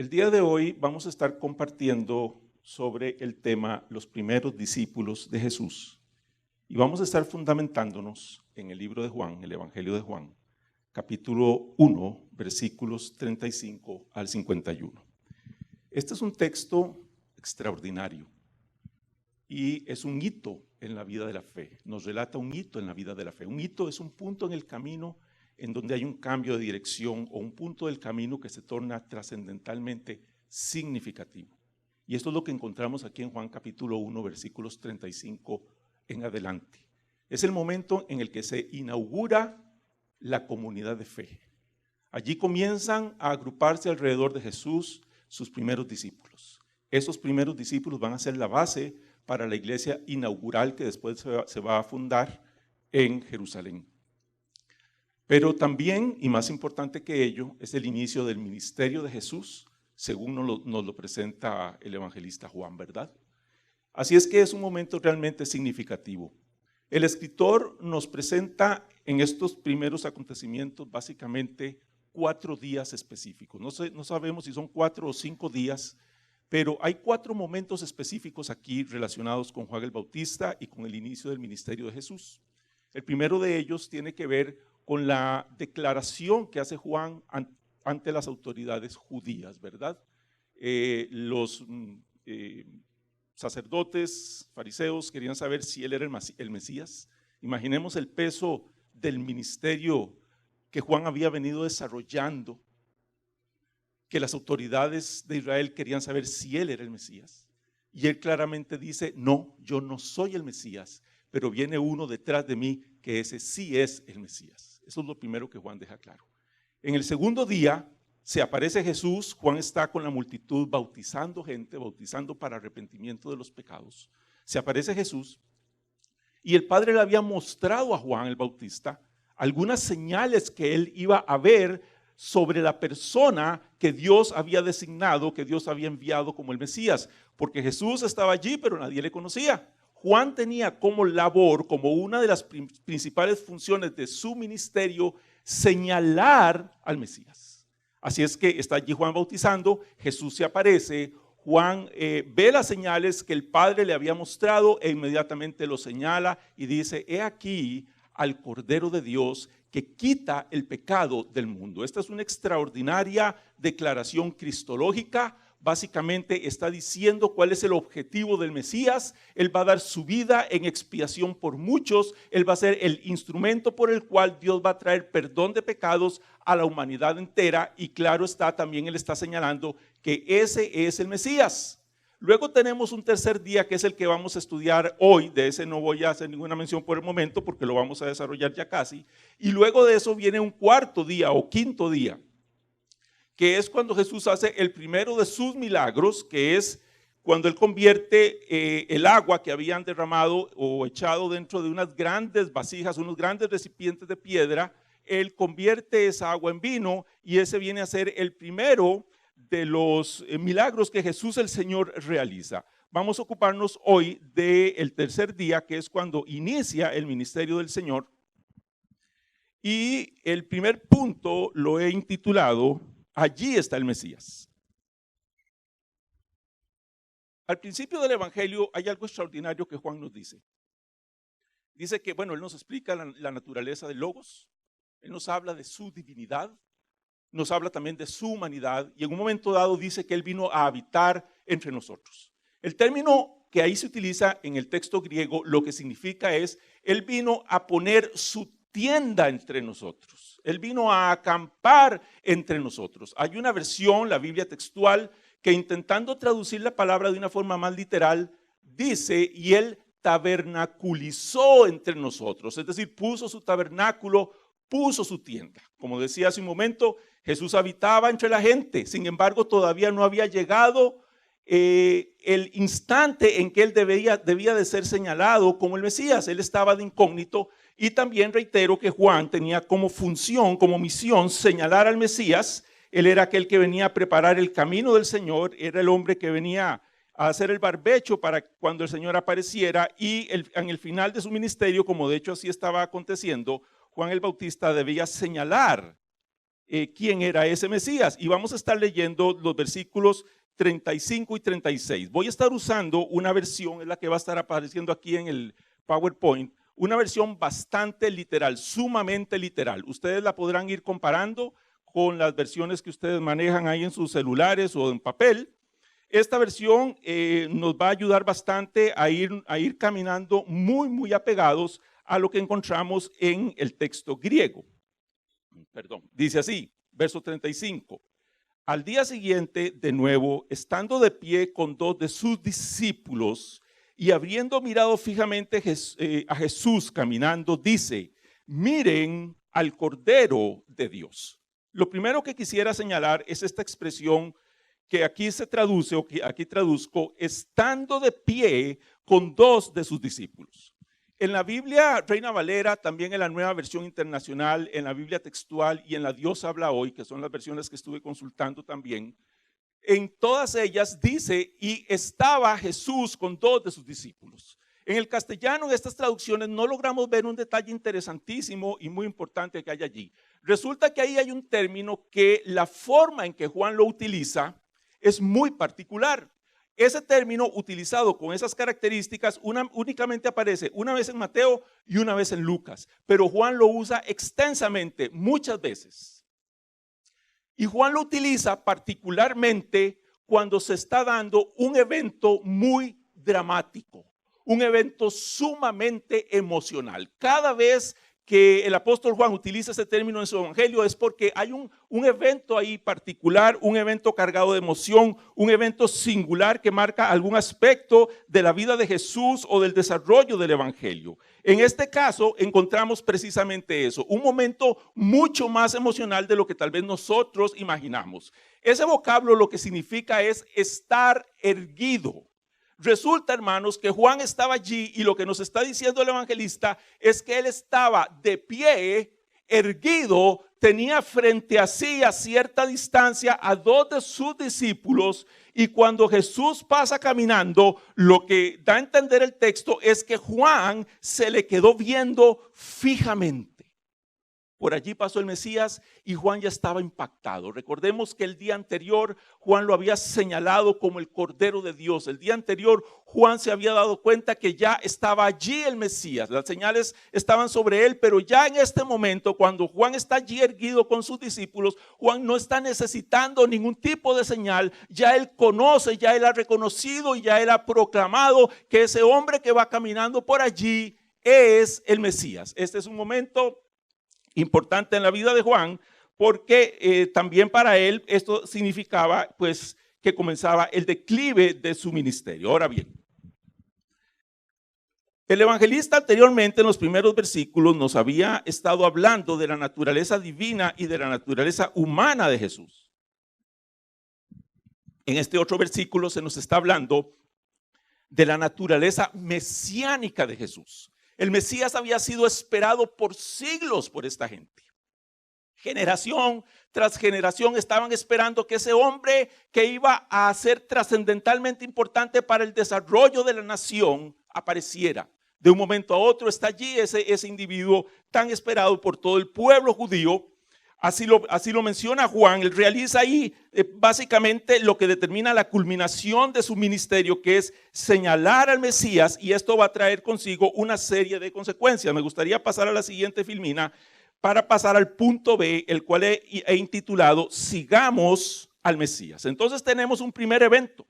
El día de hoy vamos a estar compartiendo sobre el tema los primeros discípulos de Jesús y vamos a estar fundamentándonos en el libro de Juan, el Evangelio de Juan, capítulo 1, versículos 35 al 51. Este es un texto extraordinario y es un hito en la vida de la fe. Nos relata un hito en la vida de la fe. Un hito es un punto en el camino en donde hay un cambio de dirección o un punto del camino que se torna trascendentalmente significativo. Y esto es lo que encontramos aquí en Juan capítulo 1, versículos 35 en adelante. Es el momento en el que se inaugura la comunidad de fe. Allí comienzan a agruparse alrededor de Jesús sus primeros discípulos. Esos primeros discípulos van a ser la base para la iglesia inaugural que después se va a fundar en Jerusalén. Pero también, y más importante que ello, es el inicio del ministerio de Jesús, según nos lo presenta el evangelista Juan, ¿verdad? Así es que es un momento realmente significativo. El escritor nos presenta en estos primeros acontecimientos básicamente 4 días específicos. No sabemos si son 4 o 5 días, pero hay 4 momentos específicos aquí relacionados con Juan el Bautista y con el inicio del ministerio de Jesús. El primero de ellos tiene que ver con la declaración que hace Juan ante las autoridades judías, ¿verdad? Los sacerdotes, fariseos querían saber si él era el Mesías. Imaginemos el peso del ministerio que Juan había venido desarrollando, que las autoridades de Israel querían saber si él era el Mesías. Y él claramente dice, no, yo no soy el Mesías, pero viene uno detrás de mí que ese sí es el Mesías. Eso es lo primero que Juan deja claro. En el segundo día se aparece Jesús. Juan está con la multitud bautizando gente, bautizando para arrepentimiento de los pecados. Se aparece Jesús y el Padre le había mostrado a Juan el Bautista algunas señales que él iba a ver sobre la persona que Dios había designado, que Dios había enviado como el Mesías, porque Jesús estaba allí pero nadie le conocía. Juan tenía como labor, como una de las principales funciones de su ministerio, señalar al Mesías. Así es que está allí Juan bautizando, Jesús se aparece, Juan ve las señales que el Padre le había mostrado e inmediatamente lo señala y dice, he aquí al Cordero de Dios que quita el pecado del mundo. Esta es una extraordinaria declaración cristológica. Básicamente está diciendo cuál es el objetivo del Mesías. Él va a dar su vida en expiación por muchos. Él va a ser el instrumento por el cual Dios va a traer perdón de pecados a la humanidad entera. Y claro está, también él está señalando que ese es el Mesías. Luego tenemos un tercer día que es el que vamos a estudiar hoy. De ese no voy a hacer ninguna mención por el momento porque lo vamos a desarrollar ya casi. Y luego de eso viene un cuarto día o quinto día, que es cuando Jesús hace el primero de sus milagros, que es cuando él convierte el agua que habían derramado o echado dentro de unas grandes vasijas, unos grandes recipientes de piedra. Él convierte esa agua en vino y ese viene a ser el primero de los milagros que Jesús el Señor realiza. Vamos a ocuparnos hoy del tercer día, que es cuando inicia el ministerio del Señor. Y el primer punto lo he intitulado, allí está el Mesías. Al principio del Evangelio hay algo extraordinario que Juan nos dice. Dice que, él nos explica la naturaleza del Logos, él nos habla de su divinidad, nos habla también de su humanidad y en un momento dado dice que él vino a habitar entre nosotros. El término que ahí se utiliza en el texto griego lo que significa es, él vino a poner su tienda entre nosotros. Él vino a acampar entre nosotros. Hay una versión, la Biblia textual, que intentando traducir la palabra de una forma más literal, dice, y él tabernaculizó entre nosotros. Es decir, puso su tabernáculo, puso su tienda. Como decía hace un momento, Jesús habitaba entre la gente. Sin embargo, todavía no había llegado el instante en que él debía de ser señalado como el Mesías. Él estaba de incógnito. Y también reitero que Juan tenía como función, como misión, señalar al Mesías. Él era aquel que venía a preparar el camino del Señor, era el hombre que venía a hacer el barbecho para cuando el Señor apareciera y en el final de su ministerio, como de hecho así estaba aconteciendo, Juan el Bautista debía señalar quién era ese Mesías. Y vamos a estar leyendo los versículos 35 y 36. Voy a estar usando una versión, es la que va a estar apareciendo aquí en el PowerPoint, una versión bastante literal, sumamente literal. Ustedes la podrán ir comparando con las versiones que ustedes manejan ahí en sus celulares o en papel. Esta versión nos va a ayudar bastante a ir caminando muy apegados a lo que encontramos en el texto griego. Dice así, verso 35. Al día siguiente, de nuevo, estando de pie con dos de sus discípulos y habiendo mirado fijamente a Jesús caminando, dice, miren al Cordero de Dios. Lo primero que quisiera señalar es esta expresión que aquí se traduce, o que aquí traduzco, estando de pie con dos de sus discípulos. En la Biblia Reina Valera, también en la Nueva Versión Internacional, en la Biblia textual y en la Dios habla hoy, que son las versiones que estuve consultando también, en todas ellas dice, y estaba Jesús con dos de sus discípulos. En el castellano, en estas traducciones, no logramos ver un detalle interesantísimo y muy importante que hay allí. Resulta que ahí hay un término que la forma en que Juan lo utiliza es muy particular. Ese término utilizado con esas características únicamente aparece una vez en Mateo y una vez en Lucas, pero Juan lo usa extensamente, muchas veces. Y Juan lo utiliza particularmente cuando se está dando un evento muy dramático, un evento sumamente emocional. Cada vez que el apóstol Juan utiliza ese término en su evangelio es porque hay un evento ahí particular, un evento cargado de emoción, un evento singular que marca algún aspecto de la vida de Jesús o del desarrollo del evangelio. En este caso encontramos precisamente eso, un momento mucho más emocional de lo que tal vez nosotros imaginamos. Ese vocablo lo que significa es estar erguido. Resulta, hermanos, que Juan estaba allí y lo que nos está diciendo el evangelista es que él estaba de pie, erguido, tenía frente a sí a cierta distancia a dos de sus discípulos y cuando Jesús pasa caminando, lo que da a entender el texto es que Juan se le quedó viendo fijamente. Por allí pasó el Mesías y Juan ya estaba impactado. Recordemos que el día anterior Juan lo había señalado como el Cordero de Dios. El día anterior Juan se había dado cuenta que ya estaba allí el Mesías. Las señales estaban sobre él, pero ya en este momento, cuando Juan está allí erguido con sus discípulos, Juan no está necesitando ningún tipo de señal. Ya él conoce, ya él ha reconocido y ya él ha proclamado que ese hombre que va caminando por allí es el Mesías. Este es un momento importante en la vida de Juan, porque también para él esto significaba pues que comenzaba el declive de su ministerio. Ahora bien, el evangelista anteriormente en los primeros versículos nos había estado hablando de la naturaleza divina y de la naturaleza humana de Jesús. En este otro versículo se nos está hablando de la naturaleza mesiánica de Jesús. El Mesías había sido esperado por siglos por esta gente. Generación tras generación estaban esperando que ese hombre que iba a ser trascendentalmente importante para el desarrollo de la nación apareciera. De un momento a otro está allí ese individuo tan esperado por todo el pueblo judío. Así lo menciona Juan. Él realiza ahí básicamente lo que determina la culminación de su ministerio, que es señalar al Mesías, y esto va a traer consigo una serie de consecuencias. Me gustaría pasar a la siguiente filmina para pasar al punto B, el cual he intitulado Sigamos al Mesías. Entonces tenemos un primer evento.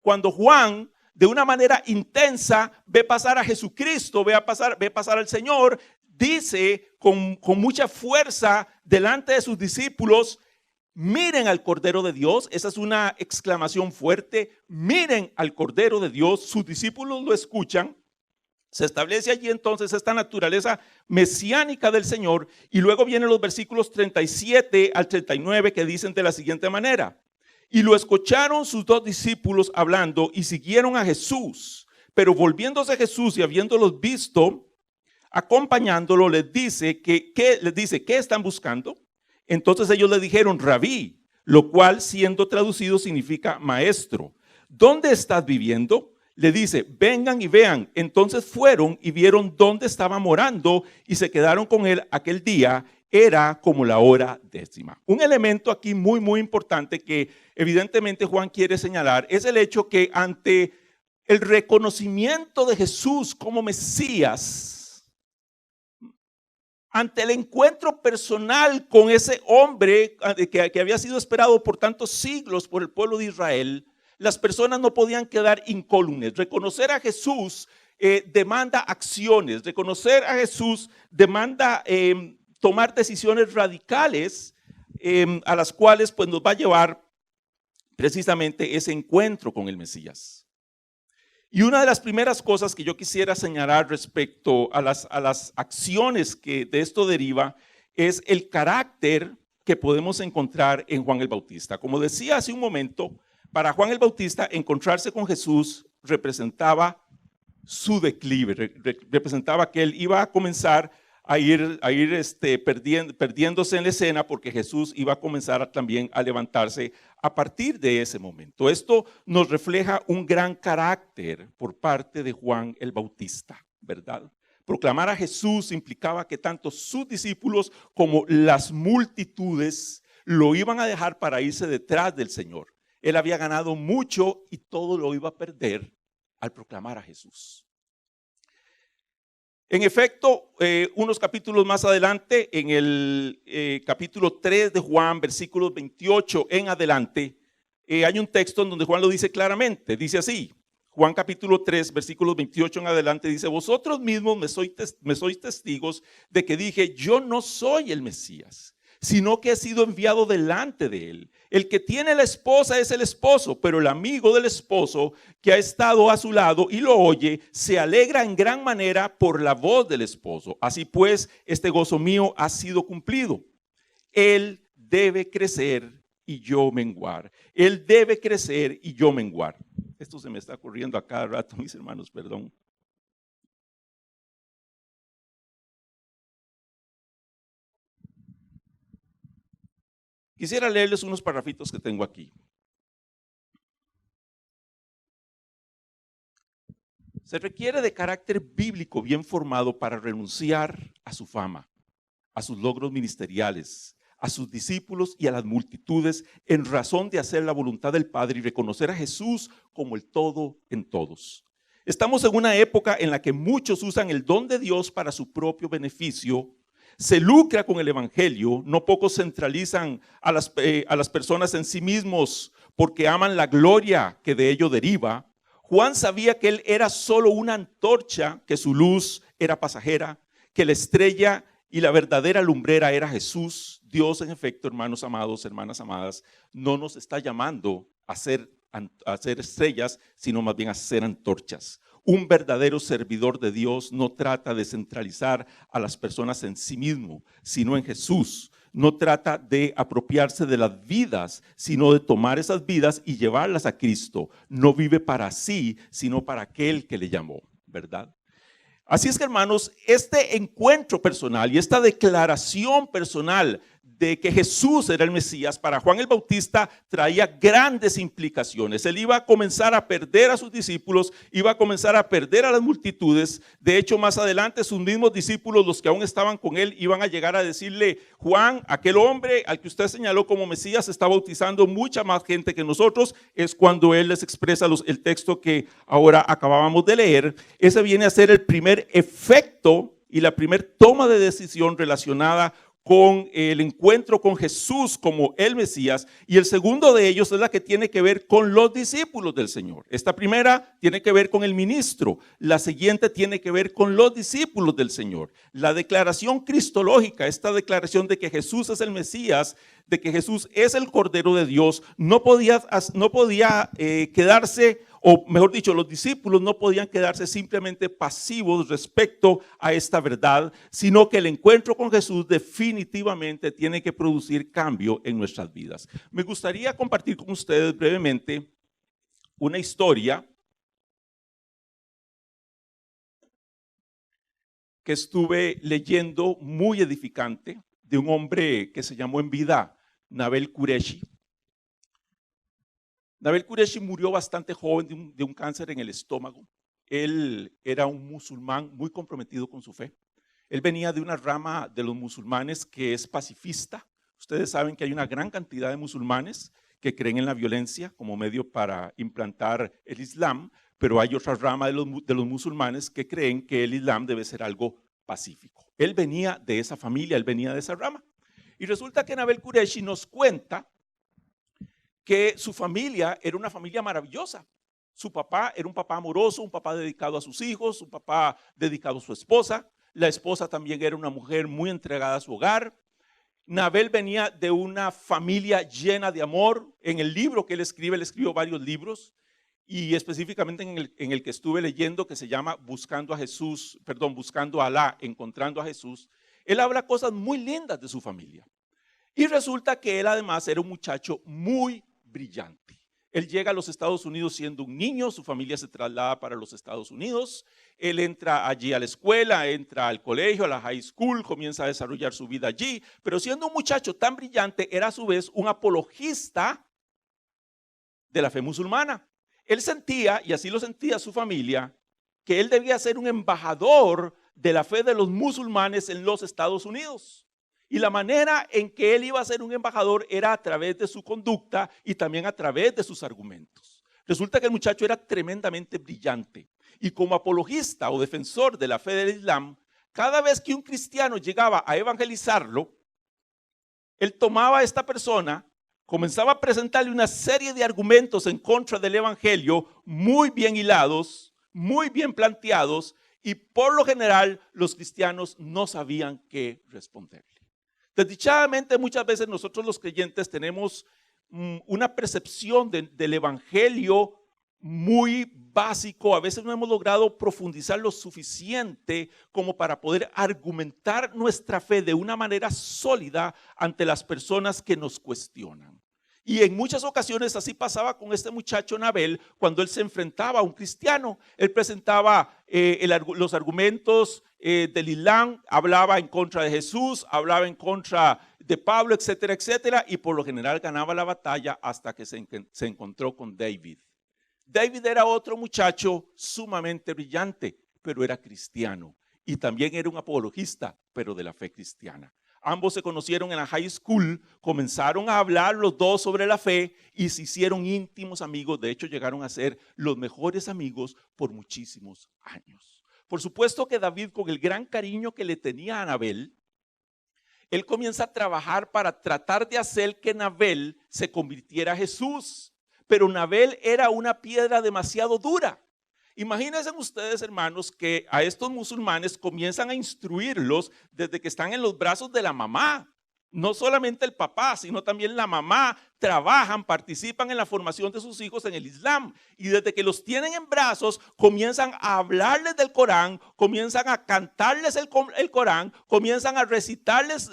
Cuando Juan de una manera intensa ve pasar a Jesucristo, ve pasar al Señor, dice con mucha fuerza delante de sus discípulos, miren al Cordero de Dios. Esa es una exclamación fuerte, miren al Cordero de Dios. Sus discípulos lo escuchan. Se establece allí entonces esta naturaleza mesiánica del Señor y luego vienen los versículos 37 al 39 que dicen de la siguiente manera: y lo escucharon sus dos discípulos hablando y siguieron a Jesús, pero volviéndose Jesús y habiéndolos visto acompañándolo, les dice, ¿qué están buscando? Entonces ellos le dijeron, Rabí, lo cual siendo traducido significa maestro. ¿Dónde estás viviendo? Le dice, vengan y vean. Entonces fueron y vieron dónde estaba morando y se quedaron con él aquel día era como la hora décima. Un elemento aquí muy importante que evidentemente Juan quiere señalar es el hecho que ante el reconocimiento de Jesús como Mesías, ante el encuentro personal con ese hombre que había sido esperado por tantos siglos por el pueblo de Israel, las personas no podían quedar incólumes. Reconocer a Jesús demanda acciones. Reconocer a Jesús demanda tomar decisiones radicales a las cuales pues, nos va a llevar precisamente ese encuentro con el Mesías. Y una de las primeras cosas que yo quisiera señalar respecto a las acciones que de esto deriva es el carácter que podemos encontrar en Juan el Bautista. Como decía hace un momento, para Juan el Bautista encontrarse con Jesús representaba su declive, representaba que él iba a comenzar a ir perdiéndose en la escena porque Jesús iba a comenzar también a levantarse a partir de ese momento. Esto nos refleja un gran carácter por parte de Juan el Bautista, ¿verdad? Proclamar a Jesús implicaba que tanto sus discípulos como las multitudes lo iban a dejar para irse detrás del Señor. Él había ganado mucho y todo lo iba a perder al proclamar a Jesús. En efecto, unos capítulos más adelante, en el capítulo 3 de Juan, versículos 28 en adelante, hay un texto en donde Juan lo dice claramente. Dice así, Juan capítulo 3, versículos 28 en adelante, dice: vosotros mismos me sois testigos de que dije, yo no soy el Mesías, sino que he sido enviado delante de él. El que tiene la esposa es el esposo, pero el amigo del esposo que ha estado a su lado y lo oye, se alegra en gran manera por la voz del esposo. Así pues, este gozo mío ha sido cumplido. Él debe crecer y yo menguar. Él debe crecer y yo menguar. Esto se me está ocurriendo a cada rato, mis hermanos, perdón. Quisiera leerles unos parrafitos que tengo aquí. Se requiere de carácter bíblico bien formado para renunciar a su fama, a sus logros ministeriales, a sus discípulos y a las multitudes en razón de hacer la voluntad del Padre y reconocer a Jesús como el todo en todos. Estamos en una época en la que muchos usan el don de Dios para su propio beneficio. Se lucra con el evangelio, no pocos centralizan a las personas en sí mismos porque aman la gloria que de ello deriva. Juan sabía que él era solo una antorcha, que su luz era pasajera, que la estrella y la verdadera lumbrera era Jesús. Dios, en efecto, hermanos amados, hermanas amadas, no nos está llamando a ser estrellas, sino más bien a ser antorchas. Un verdadero servidor de Dios no trata de centralizar a las personas en sí mismo, sino en Jesús. No trata de apropiarse de las vidas, sino de tomar esas vidas y llevarlas a Cristo. No vive para sí, sino para aquel que le llamó, ¿verdad? Así es que, hermanos, este encuentro personal y esta declaración personal de que Jesús era el Mesías, para Juan el Bautista traía grandes implicaciones. Él iba a comenzar a perder a sus discípulos, iba a comenzar a perder a las multitudes. De hecho, más adelante sus mismos discípulos, los que aún estaban con él, iban a llegar a decirle: Juan, aquel hombre al que usted señaló como Mesías, está bautizando mucha más gente que nosotros. Es cuando él les expresa el texto que ahora acabábamos de leer. Ese viene a ser el primer efecto y la primera toma de decisión relacionada con el encuentro con Jesús como el Mesías, y el segundo de ellos es la que tiene que ver con los discípulos del Señor. Esta primera tiene que ver con el ministro, la siguiente tiene que ver con los discípulos del Señor. La declaración cristológica, esta declaración de que Jesús es el Mesías, de que Jesús es el Cordero de Dios, no podía quedarse, o mejor dicho, los discípulos no podían quedarse simplemente pasivos respecto a esta verdad, sino que el encuentro con Jesús definitivamente tiene que producir cambio en nuestras vidas. Me gustaría compartir con ustedes brevemente una historia que estuve leyendo muy edificante de un hombre que se llamó en vida Nabil Qureshi. Nabil Qureshi murió bastante joven de un cáncer en el estómago. Él era un musulmán muy comprometido con su fe. Él venía de una rama de los musulmanes que es pacifista. Ustedes saben que hay una gran cantidad de musulmanes que creen en la violencia como medio para implantar el Islam, pero hay otra rama de los musulmanes que creen que el Islam debe ser algo pacífico. Él venía de esa familia, él venía de esa rama. Y resulta que Nabil Qureshi nos cuenta que su familia era una familia maravillosa. Su papá era un papá amoroso, un papá dedicado a sus hijos, un papá dedicado a su esposa. La esposa también era una mujer muy entregada a su hogar. Nabil venía de una familia llena de amor. En el libro que él escribió varios libros, y específicamente en el que estuve leyendo, que se llama Buscando a Alá, Encontrando a Jesús, él habla cosas muy lindas de su familia. Y resulta que él además era un muchacho muy brillante. Él llega a los Estados Unidos siendo un niño, su familia se traslada para los Estados Unidos, él entra allí a la escuela, entra al colegio, a la high school, comienza a desarrollar su vida allí, pero siendo un muchacho tan brillante, era a su vez un apologista de la fe musulmana. Él sentía, y así lo sentía su familia, que él debía ser un embajador de la fe de los musulmanes en los Estados Unidos. Y la manera en que él iba a ser un embajador era a través de su conducta y también a través de sus argumentos. Resulta que el muchacho era tremendamente brillante. Y como apologista o defensor de la fe del Islam, cada vez que un cristiano llegaba a evangelizarlo, él tomaba a esta persona, comenzaba a presentarle una serie de argumentos en contra del evangelio, muy bien hilados, muy bien planteados, y por lo general los cristianos no sabían qué responderle. Desdichadamente, muchas veces nosotros los creyentes tenemos una percepción del evangelio muy básico. A veces no hemos logrado profundizar lo suficiente como para poder argumentar nuestra fe de una manera sólida ante las personas que nos cuestionan. Y en muchas ocasiones así pasaba con este muchacho Nabil cuando él se enfrentaba a un cristiano. Él presentaba los argumentos del Islam, hablaba en contra de Jesús, hablaba en contra de Pablo, etcétera, etcétera, y por lo general ganaba la batalla hasta que se encontró con David. David era otro muchacho sumamente brillante, pero era cristiano, y también era un apologista, pero de la fe cristiana. Ambos se conocieron en la high school, comenzaron a hablar los dos sobre la fe y se hicieron íntimos amigos. De hecho, llegaron a ser los mejores amigos por muchísimos años. Por supuesto que David, con el gran cariño que le tenía a Anabel, él comienza a trabajar para tratar de hacer que Anabel se convirtiera a Jesús. Pero Anabel era una piedra demasiado dura. Imagínense ustedes, hermanos, que a estos musulmanes comienzan a instruirlos desde que están en los brazos de la mamá. No solamente el papá, sino también la mamá trabajan, participan en la formación de sus hijos en el Islam. Y desde que los tienen en brazos, comienzan a hablarles del Corán, comienzan a cantarles el Corán, comienzan a recitarles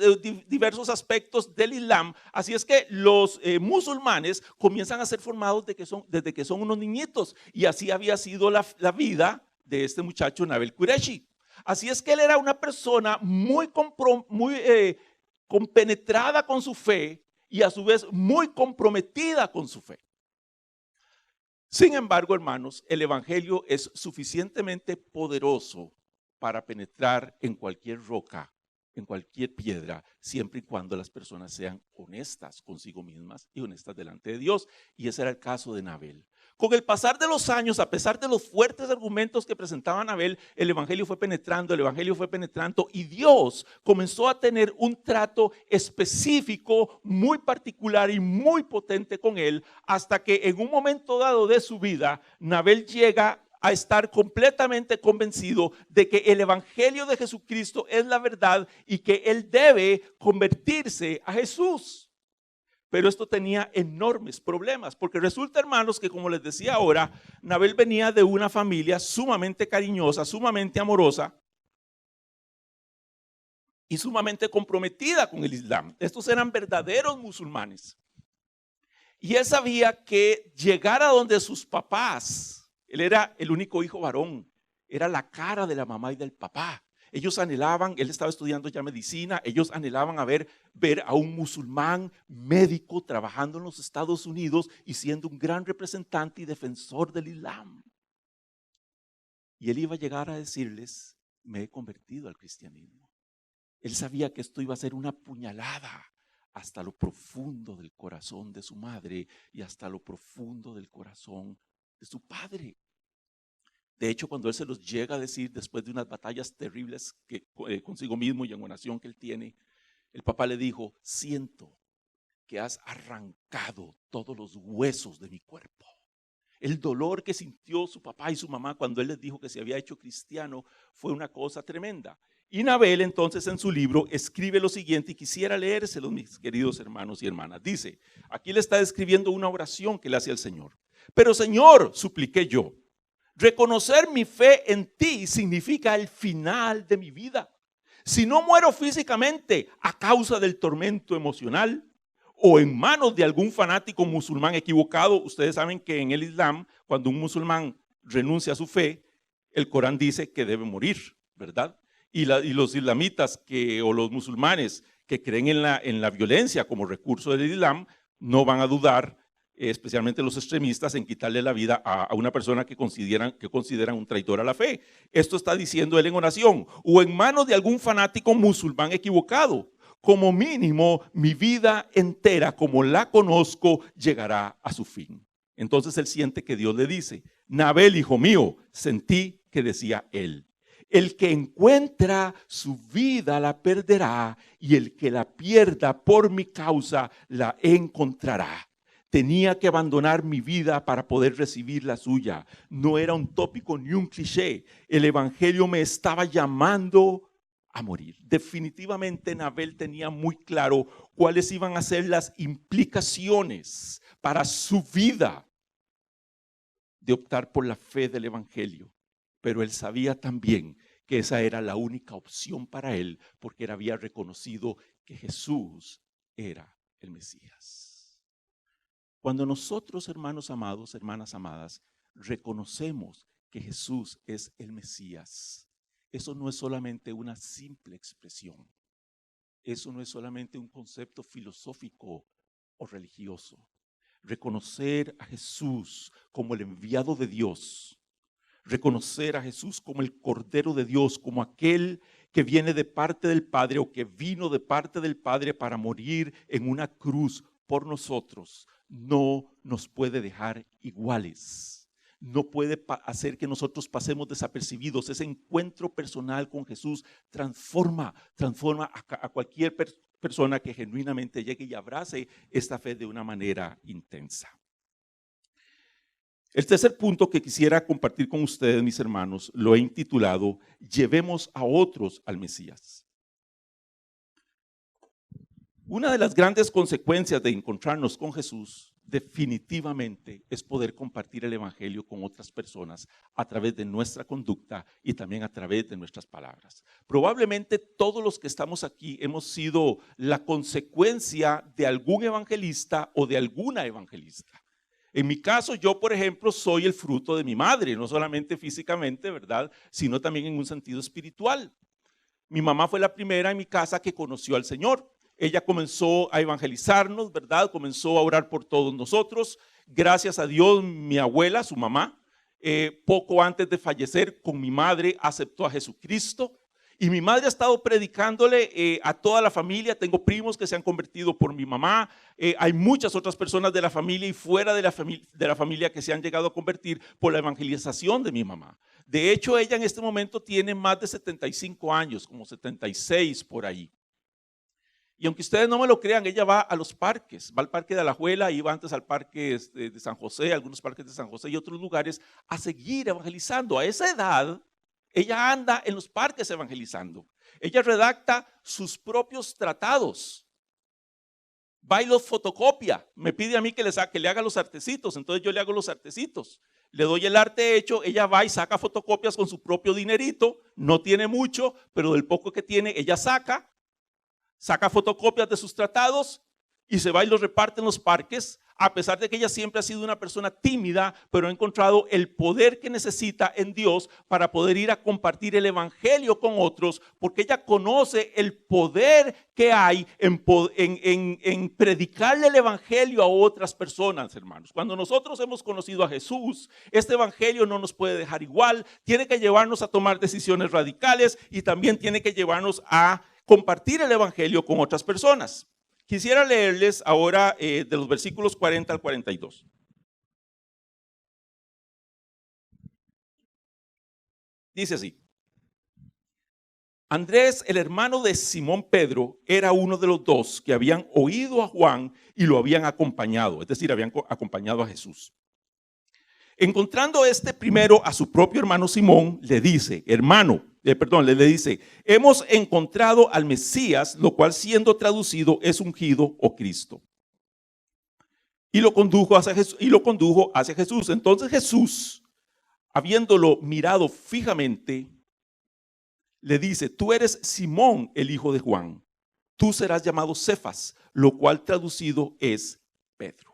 diversos aspectos del Islam. Así es que los musulmanes comienzan a ser formados desde que son unos niñitos. Y así había sido la vida de este muchacho Nabil Qureshi. Así es que él era una persona muy compenetrada con su fe y a su vez muy comprometida con su fe. Sin embargo, hermanos, el evangelio es suficientemente poderoso para penetrar en cualquier roca, en cualquier piedra, siempre y cuando las personas sean honestas consigo mismas y honestas delante de Dios. Y ese era el caso de Nabil. Con el pasar de los años, a pesar de los fuertes argumentos que presentaba Nabil, el evangelio fue penetrando y Dios comenzó a tener un trato específico, muy particular y muy potente con él, hasta que en un momento dado de su vida, Nabil llega a estar completamente convencido de que el evangelio de Jesucristo es la verdad y que él debe convertirse a Jesús. Pero esto tenía enormes problemas, porque resulta, hermanos, que como les decía ahora, Nabil venía de una familia sumamente cariñosa, sumamente amorosa y sumamente comprometida con el Islam. Estos eran verdaderos musulmanes. Y él sabía que llegar a donde sus papás, él era el único hijo varón, era la cara de la mamá y del papá. Ellos anhelaban, él estaba estudiando ya medicina, ellos anhelaban ver a un musulmán médico trabajando en los Estados Unidos y siendo un gran representante y defensor del Islam. Y él iba a llegar a decirles, me he convertido al cristianismo. Él sabía que esto iba a ser una puñalada hasta lo profundo del corazón de su madre y hasta lo profundo del corazón de su padre. De hecho, cuando él se los llega a decir después de unas batallas terribles que, consigo mismo y en oración que él tiene, el papá le dijo: siento que has arrancado todos los huesos de mi cuerpo. El dolor que sintió su papá y su mamá cuando él les dijo que se había hecho cristiano fue una cosa tremenda. Y Nabel entonces en su libro escribe lo siguiente, y quisiera leérselo, mis queridos hermanos y hermanas. Dice, aquí le está escribiendo una oración que le hace al Señor. Pero Señor, supliqué yo, reconocer mi fe en ti significa el final de mi vida. Si no muero físicamente a causa del tormento emocional, o en manos de algún fanático musulmán equivocado. Ustedes saben que en el Islam, cuando un musulmán renuncia a su fe, el Corán dice que debe morir, ¿verdad? Y los islamitas o los musulmanes que creen en la violencia como recurso del Islam, no van a dudar, especialmente los extremistas, en quitarle la vida a una persona que consideran un traidor a la fe. Esto está diciendo él en oración, o en manos de algún fanático musulmán equivocado. Como mínimo, mi vida entera, como la conozco, llegará a su fin. Entonces él siente que Dios le dice: Nabel, hijo mío, sentí que decía él: el que encuentra su vida la perderá, y el que la pierda por mi causa la encontrará. Tenía que abandonar mi vida para poder recibir la suya. No era un tópico ni un cliché. El evangelio me estaba llamando a morir. Definitivamente Nabel tenía muy claro cuáles iban a ser las implicaciones para su vida de optar por la fe del evangelio. Pero él sabía también que esa era la única opción para él, porque él había reconocido que Jesús era el Mesías. Cuando nosotros, hermanos amados, hermanas amadas, reconocemos que Jesús es el Mesías, eso no es solamente una simple expresión. Eso no es solamente un concepto filosófico o religioso. Reconocer a Jesús como el enviado de Dios, reconocer a Jesús como el Cordero de Dios, como aquel que viene de parte del Padre o que vino de parte del Padre para morir en una cruz por nosotros, no nos puede dejar iguales. No puede hacer que nosotros pasemos desapercibidos. Ese encuentro personal con Jesús transforma a cualquier persona que genuinamente llegue y abrace esta fe de una manera intensa. El tercer punto que quisiera compartir con ustedes, mis hermanos, lo he intitulado: llevemos a otros al Mesías. Una de las grandes consecuencias de encontrarnos con Jesús definitivamente es poder compartir el evangelio con otras personas a través de nuestra conducta y también a través de nuestras palabras. Probablemente todos los que estamos aquí hemos sido la consecuencia de algún evangelista o de alguna evangelista. En mi caso, yo, por ejemplo, soy el fruto de mi madre, no solamente físicamente, ¿verdad?, sino también en un sentido espiritual. Mi mamá fue la primera en mi casa que conoció al Señor. Ella comenzó a evangelizarnos, ¿verdad? Comenzó a orar por todos nosotros. Gracias a Dios, mi abuela, su mamá, poco antes de fallecer, con mi madre aceptó a Jesucristo. Y mi madre ha estado predicándole a toda la familia. Tengo primos que se han convertido por mi mamá. Hay muchas otras personas de la familia y fuera de la familia que se han llegado a convertir por la evangelización de mi mamá. De hecho, ella en este momento tiene más de 75 años, como 76 por ahí. Y aunque ustedes no me lo crean, ella va a los parques, va al Parque de Alajuela, iba antes al Parque de San José, algunos parques de San José y otros lugares, a seguir evangelizando. A esa edad, ella anda en los parques evangelizando. Ella redacta sus propios tratados, va y los fotocopia, me pide a mí que le haga los artecitos, entonces yo le hago los artecitos. Le doy el arte hecho, ella va y saca fotocopias con su propio dinerito, no tiene mucho, pero del poco que tiene, ella saca fotocopias de sus tratados y se va y los reparte en los parques a pesar de que ella siempre ha sido una persona tímida, pero ha encontrado el poder que necesita en Dios para poder ir a compartir el evangelio con otros, porque ella conoce el poder que hay en predicarle el evangelio a otras personas, hermanos. Cuando nosotros hemos conocido a Jesús, este evangelio no nos puede dejar igual, tiene que llevarnos a tomar decisiones radicales y también tiene que llevarnos a compartir el evangelio con otras personas. Quisiera leerles ahora de los versículos 40 al 42. Dice así: Andrés, el hermano de Simón Pedro, era uno de los dos que habían oído a Juan y lo habían acompañado, es decir, habían acompañado a Jesús. Encontrando este primero a su propio hermano Simón, le dice, le dice, hemos encontrado al Mesías, lo cual siendo traducido es ungido o Cristo. Y lo condujo hacia Jesús. Entonces Jesús, habiéndolo mirado fijamente, le dice, tú eres Simón, el hijo de Juan. Tú serás llamado Cefas, lo cual traducido es Pedro.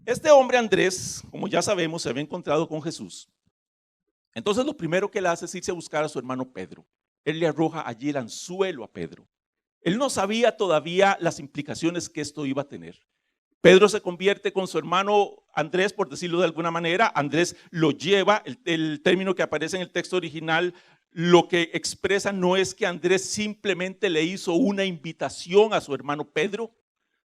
Este hombre Andrés, como ya sabemos, se había encontrado con Jesús. Entonces lo primero que él hace es irse a buscar a su hermano Pedro. Él le arroja allí el anzuelo a Pedro. Él no sabía todavía las implicaciones que esto iba a tener. Pedro se convierte con su hermano Andrés, por decirlo de alguna manera. Andrés lo lleva, el término que aparece en el texto original, lo que expresa no es que Andrés simplemente le hizo una invitación a su hermano Pedro.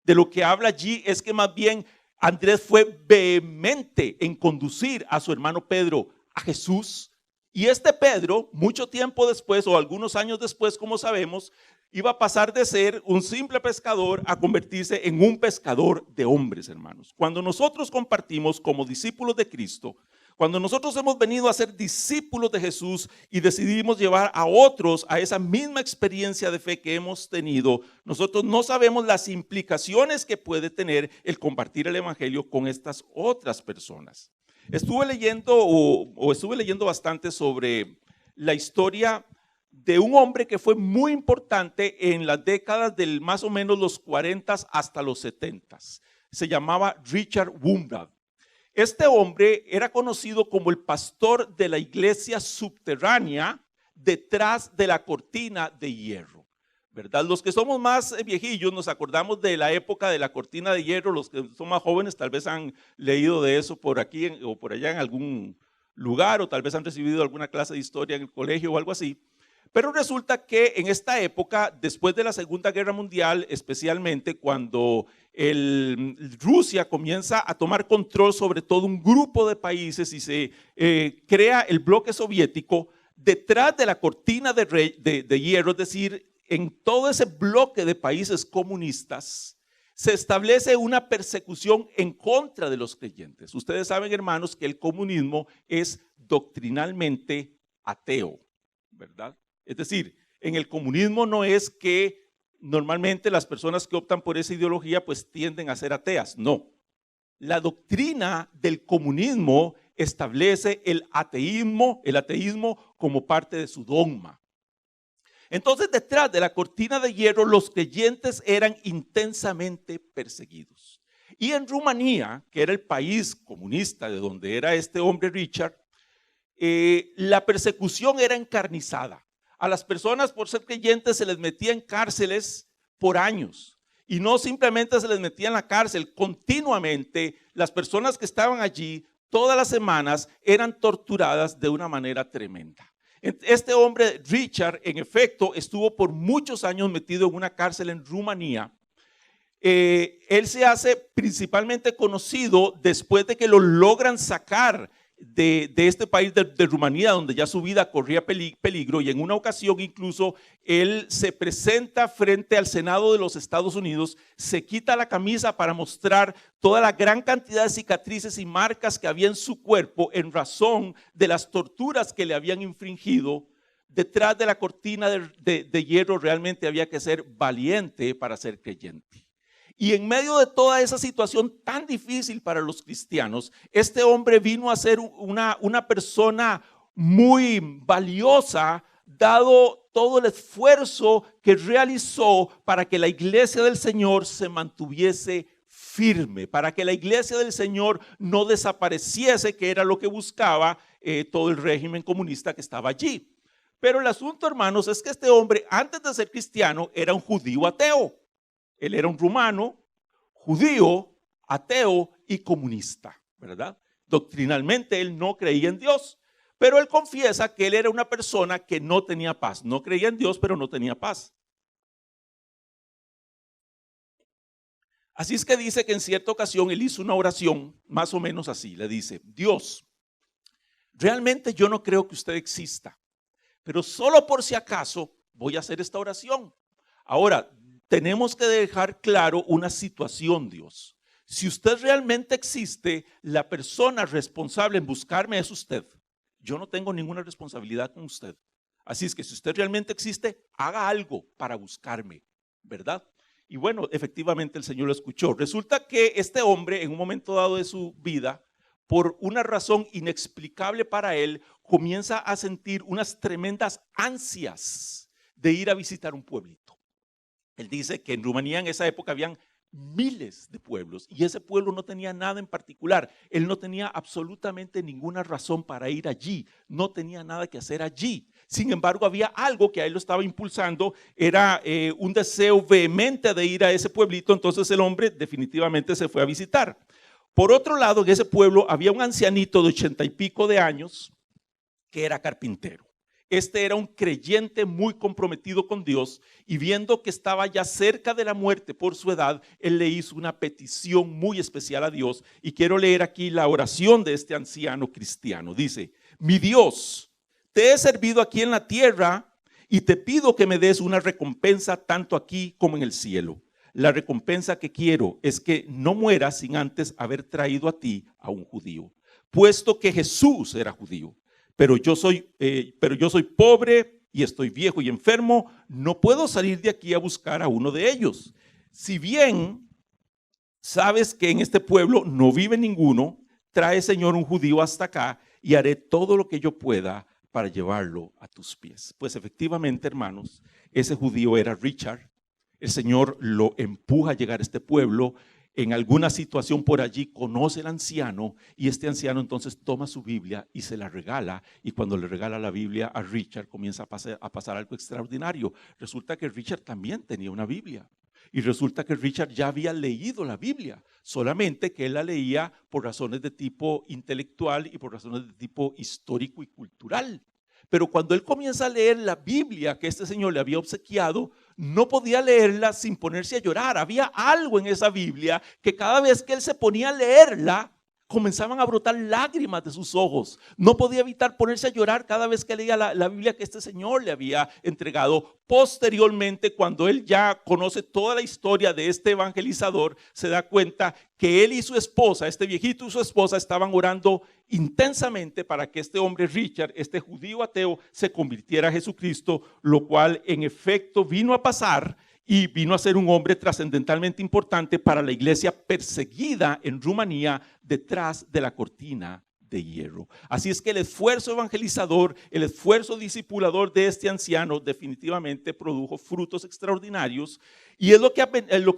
De lo que habla allí es que más bien Andrés fue vehemente en conducir a su hermano Pedro a Jesús. Y este Pedro, mucho tiempo después o algunos años después, como sabemos, iba a pasar de ser un simple pescador a convertirse en un pescador de hombres, hermanos. Cuando nosotros compartimos como discípulos de Cristo, cuando nosotros hemos venido a ser discípulos de Jesús y decidimos llevar a otros a esa misma experiencia de fe que hemos tenido, nosotros no sabemos las implicaciones que puede tener el compartir el evangelio con estas otras personas. Estuve leyendo bastante sobre la historia de un hombre que fue muy importante en las décadas del más o menos los 40 hasta los 70. Se llamaba Richard Wurmbrand. Este hombre era conocido como el pastor de la iglesia subterránea detrás de la cortina de hierro, ¿verdad? Los que somos más viejillos nos acordamos de la época de la cortina de hierro. Los que son más jóvenes tal vez han leído de eso por aquí o por allá en algún lugar, o tal vez han recibido alguna clase de historia en el colegio o algo así. Pero resulta que en esta época, después de la Segunda Guerra Mundial, especialmente cuando Rusia comienza a tomar control sobre todo un grupo de países y se crea el bloque soviético, detrás de la cortina de hierro, es decir, en todo ese bloque de países comunistas, se establece una persecución en contra de los creyentes. Ustedes saben, hermanos, que el comunismo es doctrinalmente ateo, ¿verdad? Es decir, en el comunismo no es que normalmente las personas que optan por esa ideología pues tienden a ser ateas. No. La doctrina del comunismo establece el ateísmo como parte de su dogma. Entonces, detrás de la cortina de hierro, los creyentes eran intensamente perseguidos. Y en Rumanía, que era el país comunista de donde era este hombre Richard, la persecución era encarnizada. A las personas por ser creyentes se les metía en cárceles por años. Y no simplemente se les metía en la cárcel, continuamente las personas que estaban allí todas las semanas eran torturadas de una manera tremenda. Este hombre Richard, en efecto, estuvo por muchos años metido en una cárcel en Rumanía. Él se hace principalmente conocido después de que lo logran sacar de este país de Rumanía, donde ya su vida corría peligro, y en una ocasión incluso él se presenta frente al Senado de los Estados Unidos, se quita la camisa para mostrar toda la gran cantidad de cicatrices y marcas que había en su cuerpo en razón de las torturas que le habían infringido. Detrás de la cortina de hierro realmente había que ser valiente para ser creyente. Y en medio de toda esa situación tan difícil para los cristianos, este hombre vino a ser una persona muy valiosa, dado todo el esfuerzo que realizó para que la iglesia del Señor se mantuviese firme, para que la iglesia del Señor no desapareciese, que era lo que buscaba todo el régimen comunista que estaba allí. Pero el asunto, hermanos, es que este hombre, antes de ser cristiano, era un judío ateo. Él era un rumano, judío, ateo y comunista, ¿verdad? Doctrinalmente él no creía en Dios, pero él confiesa que él era una persona que no tenía paz. No creía en Dios, pero no tenía paz. Así es que dice que en cierta ocasión él hizo una oración más o menos así. Le dice: Dios, realmente yo no creo que usted exista, pero solo por si acaso voy a hacer esta oración. Ahora, tenemos que dejar claro una situación, Dios. Si usted realmente existe, la persona responsable en buscarme es usted. Yo no tengo ninguna responsabilidad con usted. Así es que si usted realmente existe, haga algo para buscarme, ¿verdad? Y bueno, efectivamente el Señor lo escuchó. Resulta que este hombre, en un momento dado de su vida, por una razón inexplicable para él, comienza a sentir unas tremendas ansias de ir a visitar un pueblito. Él dice que en Rumanía en esa época habían miles de pueblos y ese pueblo no tenía nada en particular. Él no tenía absolutamente ninguna razón para ir allí, no tenía nada que hacer allí. Sin embargo, había algo que a él lo estaba impulsando, era un deseo vehemente de ir a ese pueblito. Entonces el hombre definitivamente se fue a visitar. Por otro lado, en ese pueblo había un ancianito de 80 y pico de años que era carpintero. Este era un creyente muy comprometido con Dios y viendo que estaba ya cerca de la muerte por su edad, él le hizo una petición muy especial a Dios. Y quiero leer aquí la oración de este anciano cristiano. Dice: mi Dios, te he servido aquí en la tierra y te pido que me des una recompensa tanto aquí como en el cielo. La recompensa que quiero es que no mueras sin antes haber traído a ti a un judío, puesto que Jesús era judío. Pero yo soy pobre y estoy viejo y enfermo, no puedo salir de aquí a buscar a uno de ellos. Si bien sabes que en este pueblo no vive ninguno, trae, Señor, un judío hasta acá y haré todo lo que yo pueda para llevarlo a tus pies. Pues efectivamente, hermanos, ese judío era Richard. El Señor lo empuja a llegar a este pueblo. En alguna situación por allí conoce al anciano y este anciano entonces toma su Biblia y se la regala, y cuando le regala la Biblia a Richard comienza a pasar algo extraordinario. Resulta que Richard también tenía una Biblia y resulta que Richard ya había leído la Biblia, solamente que él la leía por razones de tipo intelectual y por razones de tipo histórico y cultural. Pero cuando él comienza a leer la Biblia que este señor le había obsequiado, no podía leerla sin ponerse a llorar. Había algo en esa Biblia que cada vez que él se ponía a leerla, comenzaban a brotar lágrimas de sus ojos. No podía evitar ponerse a llorar cada vez que leía la Biblia que este señor le había entregado. Posteriormente, cuando él ya conoce toda la historia de este evangelizador, se da cuenta que él y su esposa, este viejito y su esposa, estaban orando intensamente para que este hombre Richard, este judío ateo, se convirtiera a Jesucristo, lo cual en efecto vino a pasar. Y vino a ser un hombre trascendentalmente importante para la iglesia perseguida en Rumanía detrás de la cortina de hierro. Así es que el esfuerzo evangelizador, el esfuerzo discipulador de este anciano definitivamente produjo frutos extraordinarios, y es lo que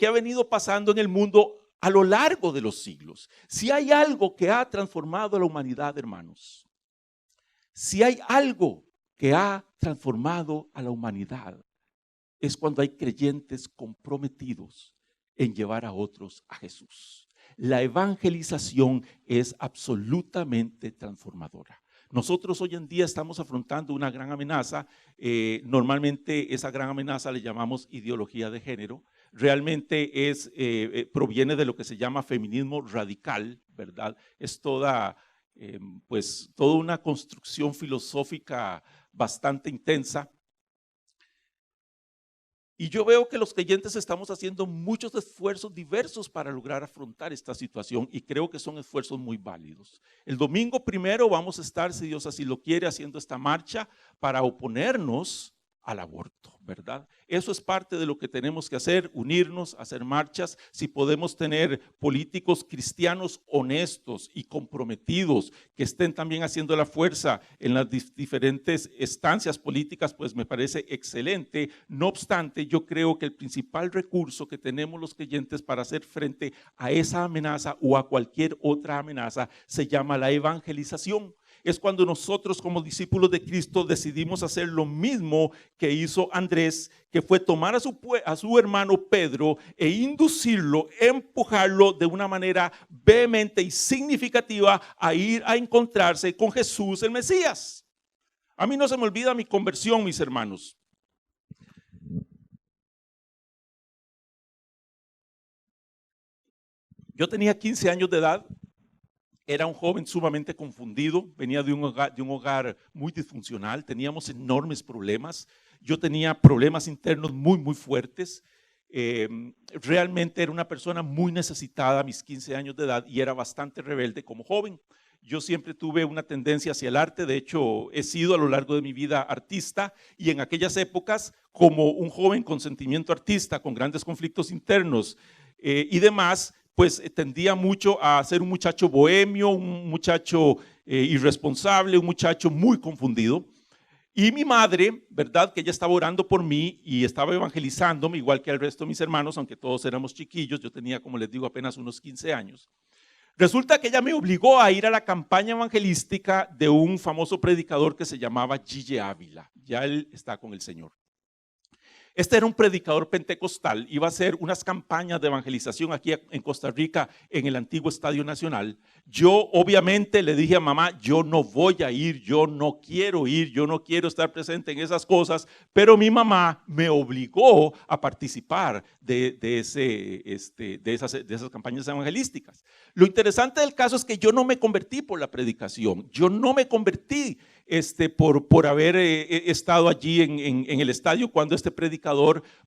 ha venido pasando en el mundo a lo largo de los siglos. Si hay algo que ha transformado a la humanidad, hermanos, si hay algo que ha transformado a la humanidad, es cuando hay creyentes comprometidos en llevar a otros a Jesús. La evangelización es absolutamente transformadora. Nosotros hoy en día estamos afrontando una gran amenaza. Normalmente esa gran amenaza le llamamos ideología de género. Realmente proviene de lo que se llama feminismo radical, ¿verdad? Es toda una construcción filosófica bastante intensa. Y yo veo que los creyentes estamos haciendo muchos esfuerzos diversos para lograr afrontar esta situación, y creo que son esfuerzos muy válidos. El domingo primero vamos a estar, si Dios así lo quiere, haciendo esta marcha para oponernos al aborto, ¿verdad? Eso es parte de lo que tenemos que hacer, unirnos, hacer marchas. Si podemos tener políticos cristianos honestos y comprometidos que estén también haciendo la fuerza en las diferentes estancias políticas, pues me parece excelente. No obstante, yo creo que el principal recurso que tenemos los creyentes para hacer frente a esa amenaza o a cualquier otra amenaza se llama la evangelización. Es cuando nosotros como discípulos de Cristo decidimos hacer lo mismo que hizo Andrés, que fue tomar a su hermano Pedro e inducirlo, empujarlo de una manera vehemente y significativa a ir a encontrarse con Jesús el Mesías. A mí no se me olvida mi conversión, mis hermanos. Yo tenía 15 años de edad. Era un joven sumamente confundido, venía de un hogar muy disfuncional, teníamos enormes problemas, yo tenía problemas internos muy fuertes, realmente era una persona muy necesitada a mis 15 años de edad y era bastante rebelde como joven. Yo siempre tuve una tendencia hacia el arte, de hecho he sido a lo largo de mi vida artista y en aquellas épocas como un joven con sentimiento artista, con grandes conflictos internos y demás, pues tendía mucho a ser un muchacho bohemio, un muchacho irresponsable, un muchacho muy confundido. Y mi madre, ¿verdad? Que ella estaba orando por mí y estaba evangelizándome, igual que el resto de mis hermanos, aunque todos éramos chiquillos, yo tenía, como les digo, apenas unos 15 años. Resulta que ella me obligó a ir a la campaña evangelística de un famoso predicador que se llamaba Gille Ávila. Ya él está con el Señor. Este era un predicador pentecostal, iba a hacer unas campañas de evangelización aquí en Costa Rica, en el antiguo Estadio Nacional. Yo obviamente le dije a mamá, yo no voy a ir, yo no quiero ir, yo no quiero estar presente en esas cosas, pero mi mamá me obligó a participar de esas campañas evangelísticas. Lo interesante del caso es que yo no me convertí por la predicación, yo no me convertí por haber estado allí en el estadio cuando este predicador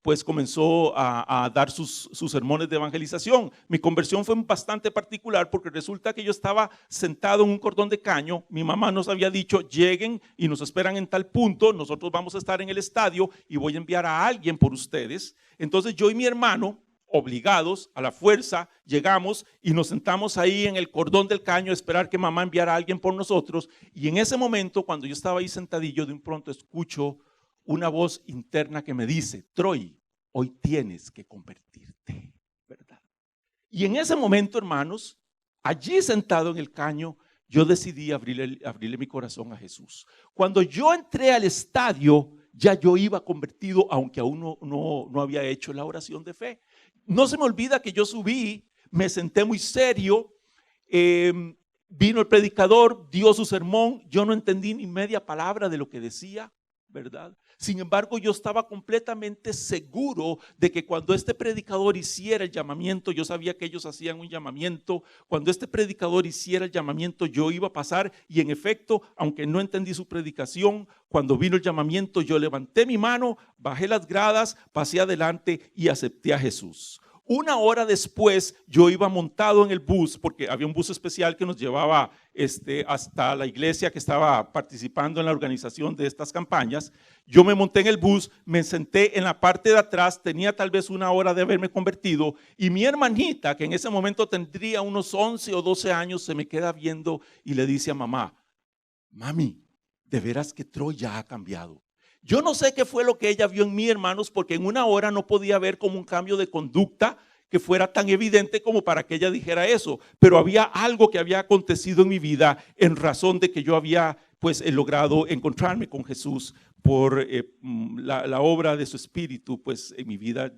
pues comenzó a dar sus sermones de evangelización. Mi conversión fue bastante particular porque resulta que yo estaba sentado en un cordón de caño, mi mamá nos había dicho lleguen y nos esperan en tal punto, nosotros vamos a estar en el estadio y voy a enviar a alguien por ustedes. Entonces yo y mi hermano, obligados a la fuerza, llegamos y nos sentamos ahí en el cordón del caño a esperar que mamá enviara a alguien por nosotros. Y en ese momento, cuando yo estaba ahí sentadillo, de un pronto escucho una voz interna que me dice, Troy, hoy tienes que convertirte, ¿verdad? Y en ese momento, hermanos, allí sentado en el caño, yo decidí abrirle mi corazón a Jesús. Cuando yo entré al estadio, ya yo iba convertido, aunque aún no había hecho la oración de fe. No se me olvida que yo subí, me senté muy serio, vino el predicador, dio su sermón, yo no entendí ni media palabra de lo que decía, ¿verdad? Sin embargo, yo estaba completamente seguro de que cuando este predicador hiciera el llamamiento, yo sabía que ellos hacían un llamamiento, cuando este predicador hiciera el llamamiento, yo iba a pasar y en efecto, aunque no entendí su predicación, cuando vino el llamamiento, yo levanté mi mano, bajé las gradas, pasé adelante y acepté a Jesús. Una hora después yo iba montado en el bus, porque había un bus especial que nos llevaba hasta la iglesia que estaba participando en la organización de estas campañas. Yo me monté en el bus, me senté en la parte de atrás, tenía tal vez una hora de haberme convertido y mi hermanita, que en ese momento tendría unos 11 o 12 años, se me queda viendo y le dice a mamá, mami, de veras que Troy ya ha cambiado. Yo no sé qué fue lo que ella vio en mí, hermanos, porque en una hora no podía ver como un cambio de conducta que fuera tan evidente como para que ella dijera eso, pero había algo que había acontecido en mi vida en razón de que yo había pues logrado encontrarme con Jesús por la obra de su Espíritu pues en mi vida,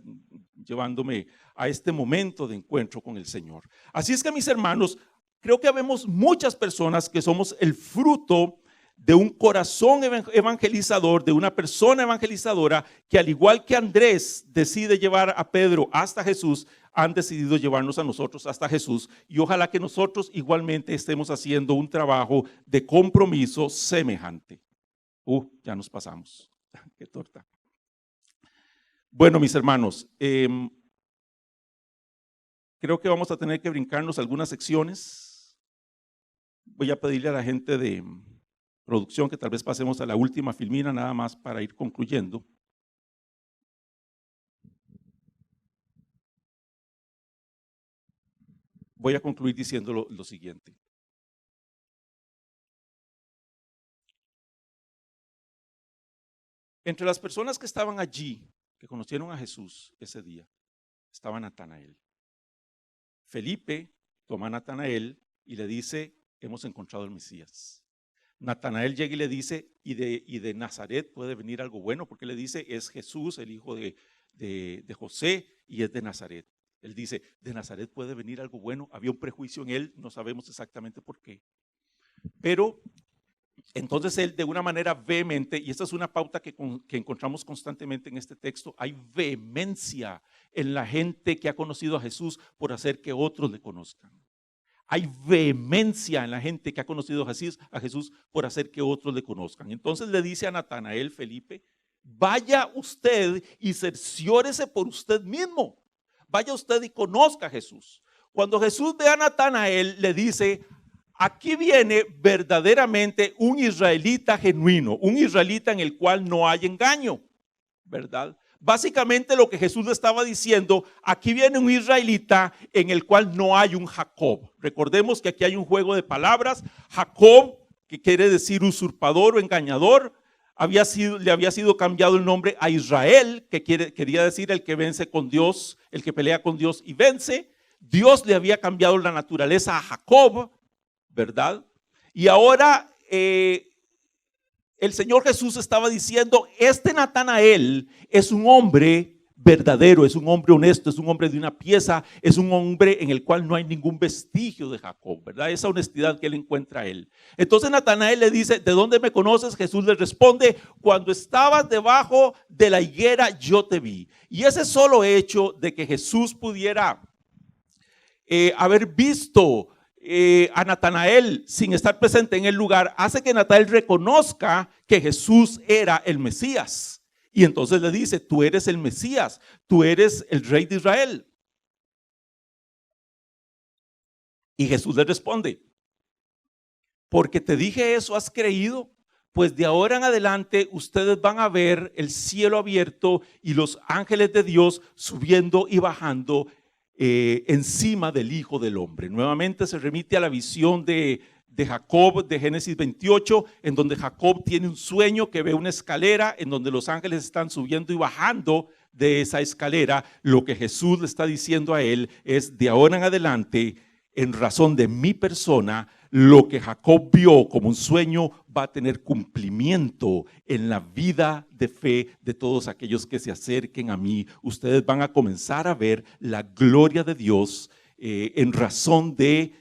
llevándome a este momento de encuentro con el Señor. Así es que, mis hermanos, creo que habemos muchas personas que somos el fruto de un corazón evangelizador, de una persona evangelizadora que, al igual que Andrés decide llevar a Pedro hasta Jesús, han decidido llevarnos a nosotros hasta Jesús, y ojalá que nosotros igualmente estemos haciendo un trabajo de compromiso semejante. Ya nos pasamos. Qué torta. Bueno, mis hermanos, creo que vamos a tener que brincarnos algunas secciones. Voy a pedirle a la gente de Producción, que tal vez pasemos a la última filmina nada más para ir concluyendo. Voy a concluir diciendo lo siguiente. Entre las personas que estaban allí, que conocieron a Jesús ese día, estaba Natanael. Felipe toma a Natanael y le dice, hemos encontrado al Mesías. Natanael llega y le dice, ¿y de Nazaret puede venir algo bueno? Porque le dice, es Jesús, el hijo de José, y es de Nazaret. Él dice, ¿de Nazaret puede venir algo bueno? Había un prejuicio en él, no sabemos exactamente por qué. Pero entonces él, de una manera vehemente, y esta es una pauta que encontramos constantemente en este texto, hay vehemencia en la gente que ha conocido a Jesús por hacer que otros le conozcan. Hay vehemencia en la gente que ha conocido a Jesús por hacer que otros le conozcan. Entonces le dice a Natanael, Felipe, vaya usted y cerciórese por usted mismo. Vaya usted y conozca a Jesús. Cuando Jesús ve a Natanael, le dice, aquí viene verdaderamente un israelita genuino, un israelita en el cual no hay engaño, ¿verdad? Básicamente lo que Jesús le estaba diciendo, aquí viene un israelita en el cual no hay un Jacob. Recordemos que aquí hay un juego de palabras. Jacob, que quiere decir usurpador o engañador, le había sido cambiado el nombre a Israel, que quería decir el que vence con Dios, el que pelea con Dios y vence. Dios le había cambiado la naturaleza a Jacob, ¿verdad? Y ahora el Señor Jesús estaba diciendo, este Natanael es un hombre verdadero, es un hombre honesto, es un hombre de una pieza, es un hombre en el cual no hay ningún vestigio de Jacob, ¿verdad? Esa honestidad que él encuentra a él. Entonces Natanael le dice, ¿de dónde me conoces? Jesús le responde, cuando estabas debajo de la higuera yo te vi. Y ese solo hecho de que Jesús pudiera haber visto a Natanael sin estar presente en el lugar, hace que Natanael reconozca que Jesús era el Mesías. Y entonces le dice, tú eres el Mesías, tú eres el Rey de Israel. Y Jesús le responde, porque te dije eso, ¿has creído? Pues de ahora en adelante ustedes van a ver el cielo abierto y los ángeles de Dios subiendo y bajando encima del Hijo del Hombre. Nuevamente se remite a la visión de Jacob de Génesis 28, en donde Jacob tiene un sueño que ve una escalera en donde los ángeles están subiendo y bajando de esa escalera. Lo que Jesús le está diciendo a él es, de ahora en adelante, en razón de mi persona, lo que Jacob vio como un sueño va a tener cumplimiento en la vida de fe de todos aquellos que se acerquen a mí. Ustedes van a comenzar a ver la gloria de Dios en razón de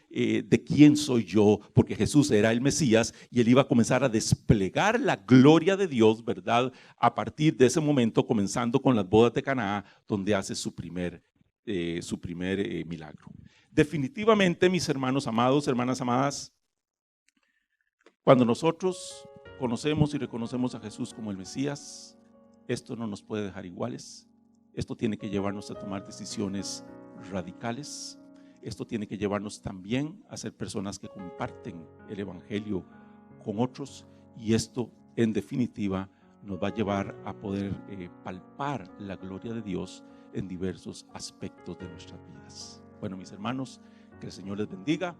quién soy yo, porque Jesús era el Mesías y él iba a comenzar a desplegar la gloria de Dios, ¿verdad? A partir de ese momento, comenzando con las bodas de Caná, donde hace su primer milagro. Definitivamente, mis hermanos amados, hermanas amadas, cuando nosotros conocemos y reconocemos a Jesús como el Mesías, esto no nos puede dejar iguales. Esto tiene que llevarnos a tomar decisiones radicales. Esto tiene que llevarnos también a ser personas que comparten el Evangelio con otros. Y esto, en definitiva, nos va a llevar a poder palpar la gloria de Dios en diversos aspectos de nuestras vidas. Bueno, mis hermanos, que el Señor les bendiga.